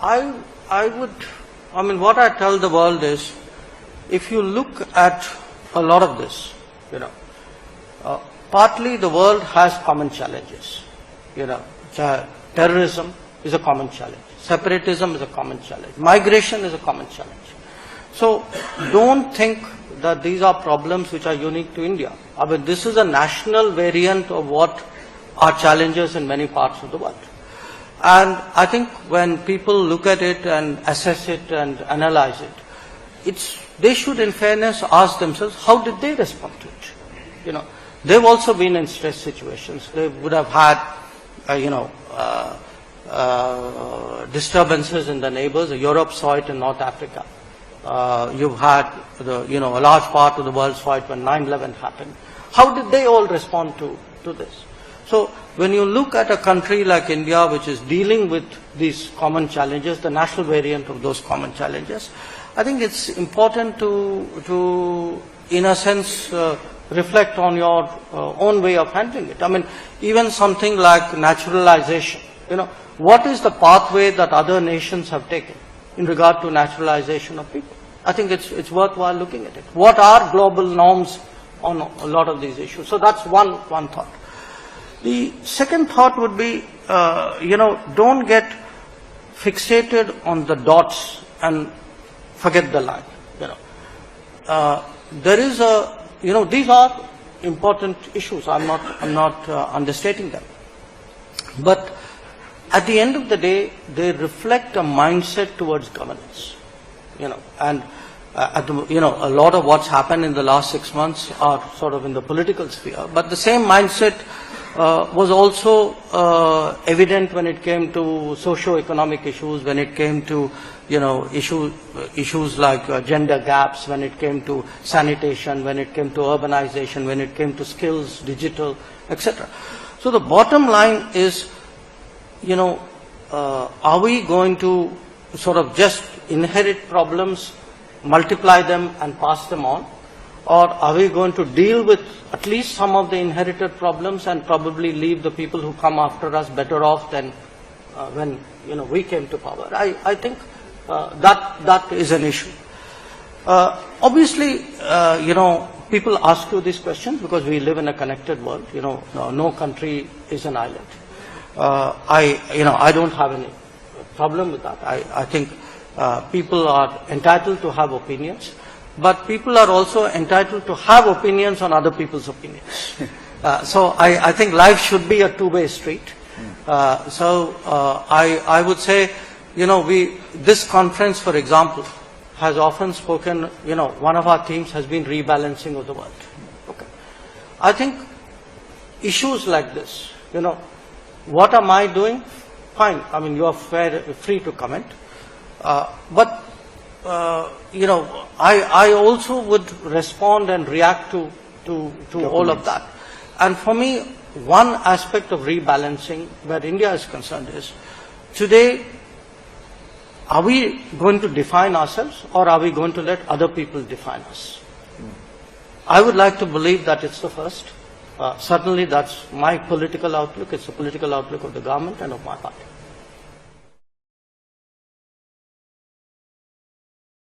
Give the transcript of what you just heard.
I mean, what I tell the world is, if you look at a lot of this, partly the world has common challenges. Terrorism is a common challenge. Separatism is a common challenge. Migration is a common challenge. So don't think that these are problems which are unique to India. I mean, this is a national variant of what are challenges in many parts of the world. And I think when people look at it and assess it and analyze it, they should in fairness ask themselves, how did they respond to it? They've also been in stress situations. They would have had, disturbances in the neighbors. Europe saw it in North Africa. You've had, a large part of the world saw it when 9/11 happened. How did they all respond to this? So when you look at a country like India, which is dealing with these common challenges, the national variant of those common challenges, I think it's important to in a sense, reflect on your own way of handling it. I mean, even something like naturalization, what is the pathway that other nations have taken in regard to naturalization of people? I think it's worthwhile looking at it. What are global norms on a lot of these issues? So that's one thought. The second thought would be, don't get fixated on the dots and forget the line. There is these are important issues. I'm not understating them. But at the end of the day, they reflect a mindset towards governance. And a lot of what's happened in the last 6 months are sort of in the political sphere. But the same mindset was also evident when it came to socio-economic issues, when it came to issues like gender gaps, when it came to sanitation, when it came to urbanization, when it came to skills, digital, etc. So the bottom line is, are we going to sort of just inherit problems, multiply them and pass them on? Or are we going to deal with at least some of the inherited problems and probably leave the people who come after us better off than when we came to power? I think that is an issue. Obviously, people ask you these questions because we live in a connected world. No country is an island. I don't have any problem with that. I think people are entitled to have opinions. But people are also entitled to have opinions on other people's opinions. So I think life should be a two-way street. I would say, this conference, for example, has often spoken, one of our themes has been rebalancing of the world. Okay. I think issues like this, what am I doing? Fine. I mean, you are free to comment. But I also would respond and react to all of that. And for me, one aspect of rebalancing where India is concerned is, today, are we going to define ourselves or are we going to let other people define us? I would like to believe that it's the first. Certainly that's my political outlook. It's the political outlook of the government and of my party.